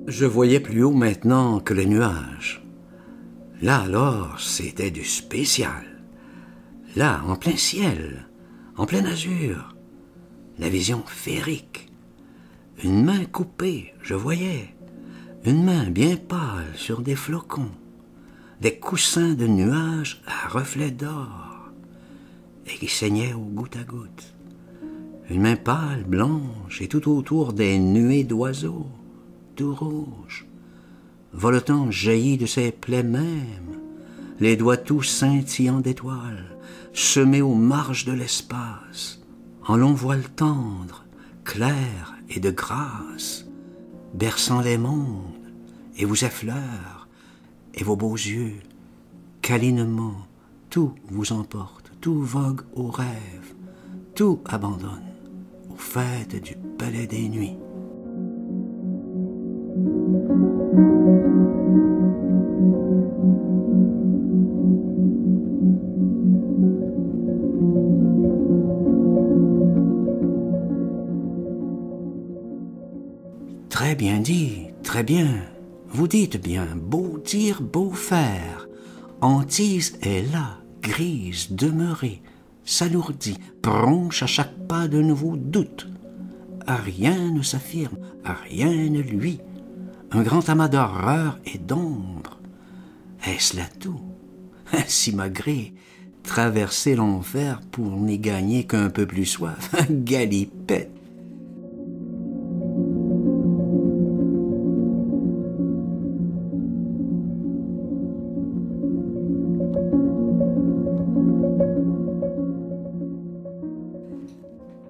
Je voyais plus haut maintenant que les nuages. Là alors, c'était du spécial. Là, en plein ciel, en plein azur, la vision féerique. Une main coupée, je voyais, une main bien pâle sur des flocons, des coussins de nuages à reflets d'or, et qui saignaient au goutte à goutte. Une main pâle, blanche, et tout autour des nuées d'oiseaux, tout rouges, voletant jaillit de ses plaies mêmes, les doigts tout scintillants d'étoiles, semés aux marges de l'espace, en longs voiles tendres, clairs et de grâce, berçant les mondes, et vous effleurent, et vos beaux yeux, câlinement, tout vous emporte, tout vogue au rêve, tout abandonne aux fêtes du palais des nuits. Très bien dit, très bien. Vous dites bien, beau dire, beau faire. Antise est là, grise, demeurée, s'alourdit, bronche à chaque pas de nouveaux doutes. À rien ne s'affirme, à rien ne luit. Un grand amas d'horreur et d'ombre. Est-ce là tout? Si malgré traverser l'enfer pour n'y gagner qu'un peu plus soif, galipette.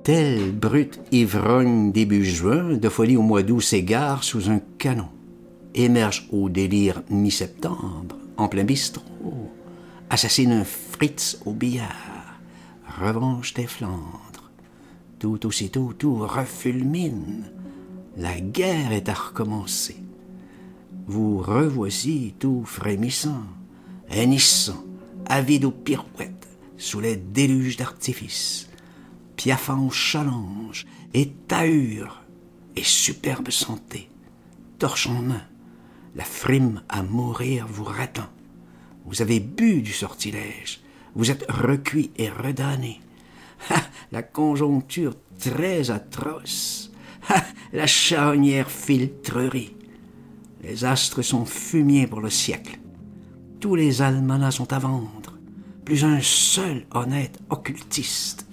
Tel brute ivrogne début juin, de folie au mois d'août s'égare sous un canon, émerge au délire mi-septembre, en plein bistrot, assassine un Fritz au billard, revanche des Flandres. Tout aussitôt, tout refulmine, la guerre est à recommencer. Vous revoici tout frémissant, hennissant, avide aux pirouettes, sous les déluges d'artifice, piaffant aux chalanges, et tahure, et superbe santé, torche en main, la frime à mourir vous retend. Vous avez bu du sortilège, vous êtes recuit et redamné. La conjoncture très atroce, la charnière filtrerie. Les astres sont fumiers pour le siècle. Tous les almanachs sont à vendre, plus un seul honnête occultiste.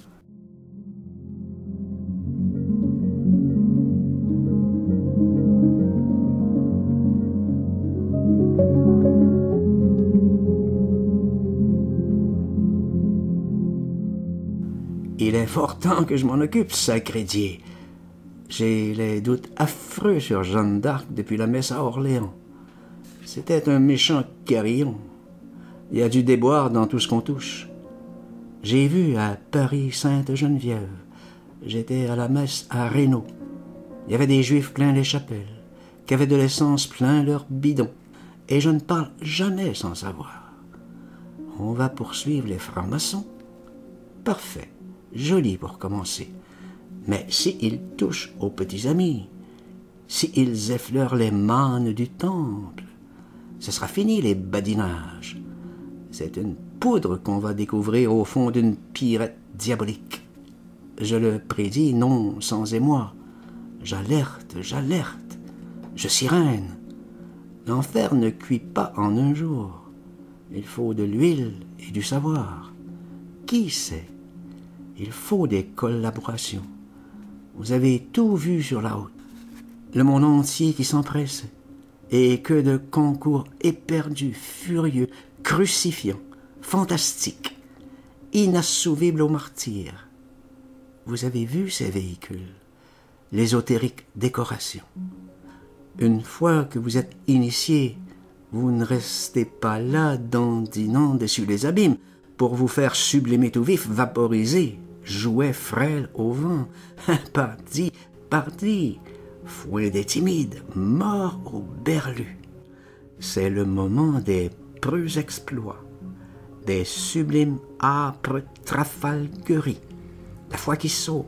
Il est fort temps que je m'en occupe, sacré Dieu. J'ai les doutes affreux sur Jeanne d'Arc depuis la messe à Orléans. C'était un méchant carillon. Il y a du déboire dans tout ce qu'on touche. J'ai vu à Paris Sainte-Geneviève. J'étais à la messe à Reynaud. Il y avait des Juifs plein les chapelles, qui avaient de l'essence plein leurs bidons. Et je ne parle jamais sans savoir. On va poursuivre les francs-maçons. Parfait. Joli pour commencer. Mais s'ils touchent aux petits amis, s'ils effleurent les mânes du temple, ce sera fini les badinages. C'est une poudre qu'on va découvrir au fond d'une pirette diabolique. Je le prédis, non sans émoi. J'alerte, je sirène. L'enfer ne cuit pas en un jour. Il faut de l'huile et du savoir. Qui sait? Il faut des collaborations. Vous avez tout vu sur la route. Le monde entier qui s'empresse. Et que de concours éperdus, furieux, crucifiants, fantastiques, inassouvibles aux martyrs. Vous avez vu ces véhicules, l'ésotérique décoration. Une fois que vous êtes initié, vous ne restez pas là dandinant dessus les abîmes pour vous faire sublimer tout vif, vaporiser, jouet frêle au vent. Parti, fouet des timides, mort au berlu. C'est le moment des preux exploits, des sublimes âpres trafalgueries, la foi qui sauve.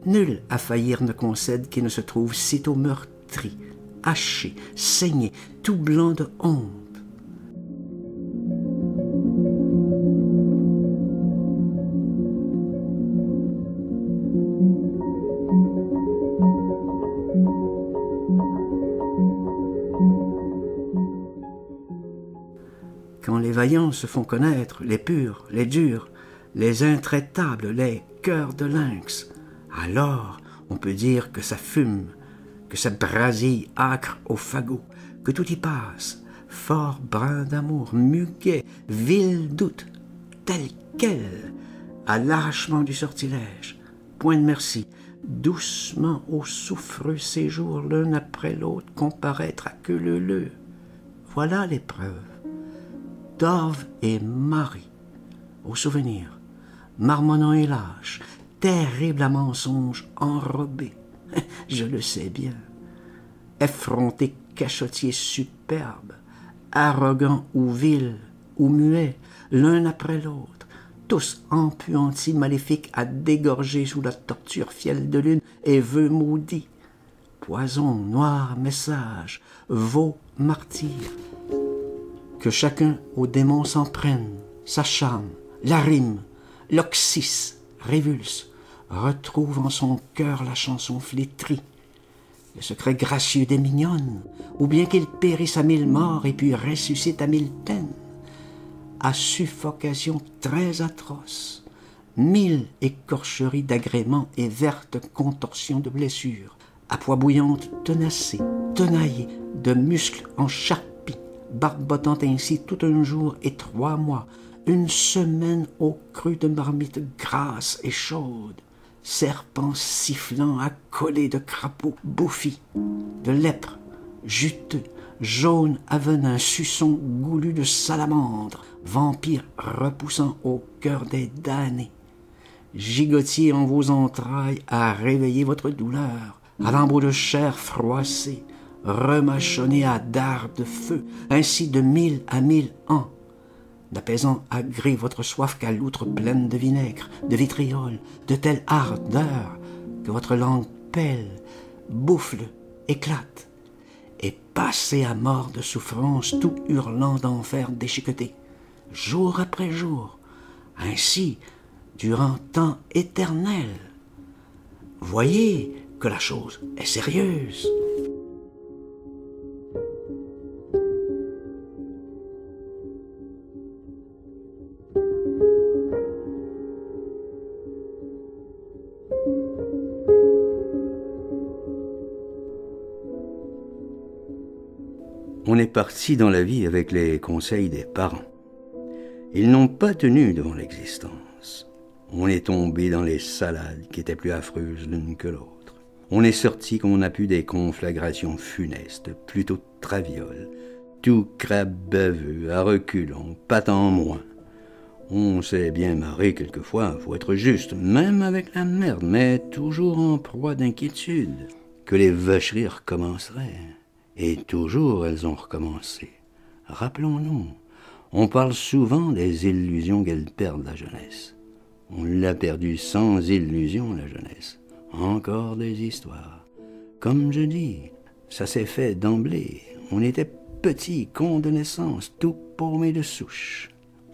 Nul à faillir ne concède qui ne se trouve sitôt meurtri, haché, saigné, tout blanc de honte. Quand les vaillants se font connaître, les purs, les durs, les intraitables, les cœurs de lynx, alors on peut dire que ça fume, que ça brasille âcre au fagot, que tout y passe, fort brin d'amour, muguet, vil doute, tel quel, à l'arrachement du sortilège, point de merci, doucement au souffreux séjour l'un après l'autre comparaître à queue leu-leu. Voilà l'épreuve. D'Orve et Marie, au souvenir, marmonnant et lâche, terrible à mensonge enrobé, je le sais bien, effronté cachotier superbe, arrogant ou vil ou muet, l'un après l'autre, tous empuantis maléfiques à dégorger sous la torture fielle de lune et vœux maudits, poison, noir message, veau martyr, que chacun au démon s'en prenne, s'acharne, l'arime, l'oxys, révulse, retrouve en son cœur la chanson flétrie, le secret gracieux des mignonnes, ou bien qu'il périsse à 1000 morts et puis ressuscite à 1000 peines, à suffocation très atroce, 1000 écorcheries d'agréments et vertes contorsions de blessures, à poix bouillante tenacée, tenaillée, de muscles en charpie, barbotant ainsi tout un jour et 3 mois, une semaine au creux de marmite grasse et chaude, serpents sifflant accolés de crapauds bouffis, de lèpres, juteux, jaunes à venin, suçons goulus de salamandres, vampires repoussant au cœur des damnés, gigotiers en vos entrailles à réveiller votre douleur, à lambeaux de chair froissée, remâchonnés à dards de feu, ainsi de 1000 à 1000 ans, n'apaisant à gré votre soif qu'à l'outre pleine de vinaigre, de vitriol, de telle ardeur que votre langue pèle, bouffle, éclate, et passez à mort de souffrance, tout hurlant d'enfer déchiqueté, jour après jour, ainsi durant temps éternel. Voyez que la chose est sérieuse. On est parti dans la vie avec les conseils des parents. Ils n'ont pas tenu devant l'existence. On est tombé dans les salades qui étaient plus affreuses l'une que l'autre. On est sorti comme on a pu des conflagrations funestes, plutôt travioles, tout crabe baveux, à reculons, patent moins. On s'est bien marré quelquefois, faut être juste, même avec la merde, mais toujours en proie d'inquiétude, que les vacheries recommenceraient. Et toujours elles ont recommencé. Rappelons-nous, on parle souvent des illusions qu'elles perdent la jeunesse. On l'a perdue sans illusion, la jeunesse. Encore des histoires. Comme je dis, ça s'est fait d'emblée. On était petits, cons de naissance, tout paumés de souche.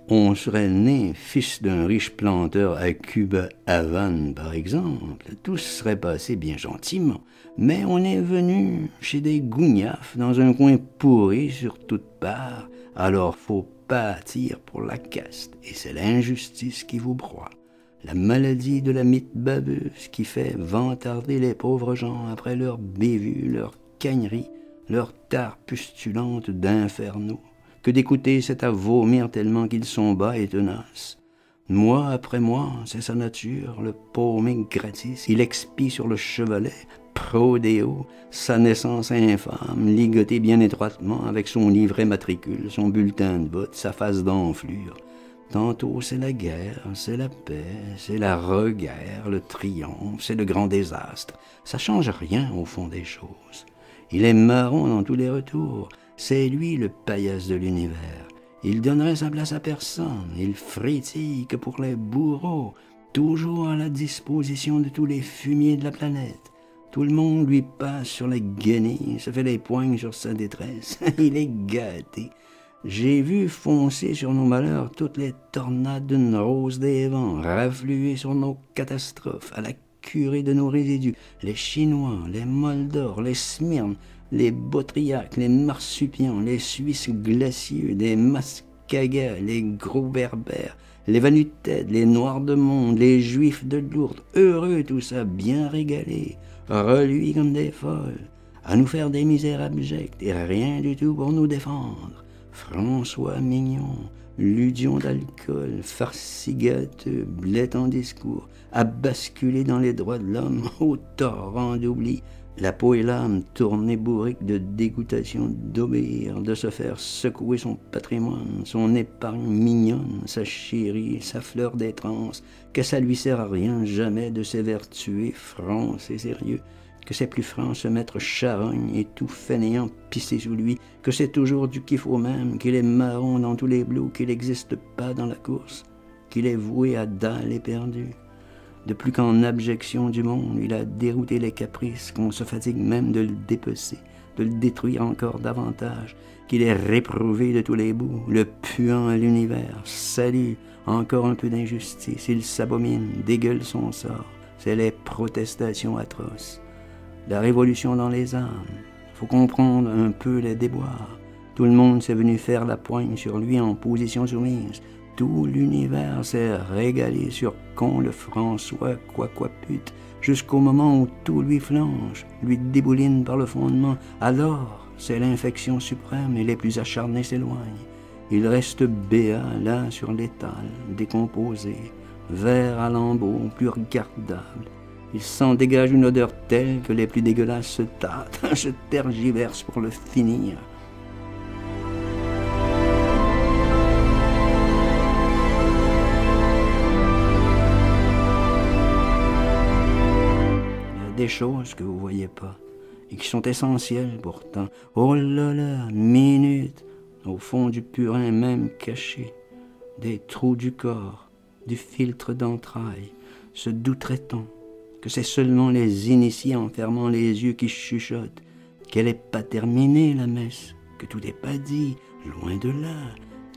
On serait né fils d'un riche planteur à Cuba Havane, par exemple. Tout serait passé bien gentiment. Mais on est venu chez des gougnafs dans un coin pourri sur toutes parts. Alors faut pâtir pour la caste. Et c'est l'injustice qui vous broie. La maladie de la mythe babeuse qui fait vantarder les pauvres gens après leur bévue, leur cagnerie, leur tare pustulante d'infernaux. Que d'écouter, c'est à vomir tellement qu'ils sont bas et tenaces. Mois après mois, c'est sa nature, le paumé gratis. Il expie sur le chevalet, prodéo, sa naissance infâme, ligoté bien étroitement avec son livret matricule, son bulletin de vote, sa face d'enflure. Tantôt c'est la guerre, c'est la paix, c'est la re-guerre, le triomphe, c'est le grand désastre. Ça change rien au fond des choses. Il est marron dans tous les retours. C'est lui le paillasse de l'univers. Il donnerait sa place à personne. Il frétille que pour les bourreaux, toujours à la disposition de tous les fumiers de la planète. Tout le monde lui passe sur la guenille, se fait les poignes sur sa détresse. Il est gâté. J'ai vu foncer sur nos malheurs toutes les tornades d'une rose des vents, rafluer sur nos catastrophes, à la curée de nos résidus, les Chinois, les Moldors, les Smyrnes, les Bautriaques, les Marsupians, les Suisses glacieux, les Mascagas, les gros berbères, les Vanutèdes, les Noirs de Monde, les Juifs de Lourdes, heureux tout ça, bien régalés, reluis comme des folles, à nous faire des misères abjects et rien du tout pour nous défendre. François Mignon, ludion d'alcool, farci gâteux, blette en discours, a basculé dans les droits de l'homme au torrent d'oubli, la peau et l'âme tournées bourriques de dégoûtation d'obéir, de se faire secouer son patrimoine, son épargne mignonne, sa chérie, sa fleur des trans, que ça lui sert à rien jamais de s'évertuer franc et sérieux, que c'est plus franc se mettre charogne et tout fainéant pisser sous lui, que c'est toujours du qu'il faut même, qu'il est marron dans tous les blues, qu'il n'existe pas dans la course, qu'il est voué à dalle éperdu. De plus qu'en abjection du monde, il a dérouté les caprices, qu'on se fatigue même de le dépecer, de le détruire encore davantage, qu'il est réprouvé de tous les bouts, le puant à l'univers, salue encore un peu d'injustice, il s'abomine, dégueule son sort, c'est les protestations atroces. La révolution dans les âmes, faut comprendre un peu les déboires. Tout le monde s'est venu faire la poigne sur lui en position soumise. Tout l'univers s'est régalé sur con le François quoi pute, jusqu'au moment où tout lui flanche, lui débouline par le fondement. Alors, c'est l'infection suprême et les plus acharnés s'éloignent. Il reste béat là sur l'étal, décomposé, vert à lambeaux, plus regardable. Il s'en dégage une odeur telle que les plus dégueulasses se tâtent, se tergiversent pour le finir. Il y a des choses que vous voyez pas et qui sont essentielles pourtant. Oh là là, minute, au fond du purin même caché, des trous du corps, du filtre d'entrailles, se douterait-on que c'est seulement les initiés en fermant les yeux qui chuchotent, qu'elle n'est pas terminée la messe, que tout n'est pas dit, loin de là,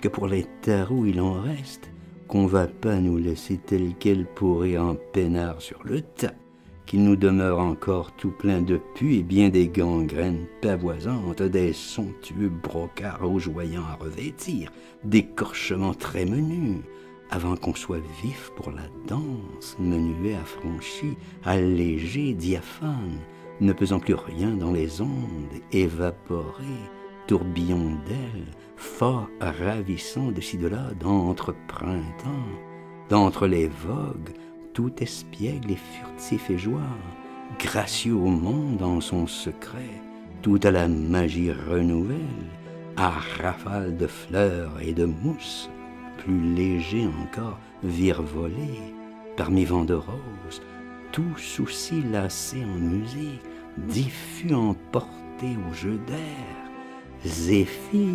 que pour les tarots il en reste, qu'on va pas nous laisser tel quel pourrir en peinard sur le tas, qu'il nous demeure encore tout plein de pus et bien des gangrènes pavoisantes, des somptueux brocarts rougeoyants à revêtir, d'écorchements très menus, avant qu'on soit vif pour la danse, menuet affranchi, allégé, diaphane, ne pesant plus rien dans les ondes, évaporé, tourbillon d'ailes, fort ravissant de ci de là, d'entre printemps, d'entre les vogues, tout espiègle et furtif et joie, gracieux au monde dans son secret, tout à la magie renouvelle, à rafale de fleurs et de mousse, plus léger encore, virevolé, parmi vents de roses, tout souci lassé en musique, diffus emporté au jeu d'air, zéphyr.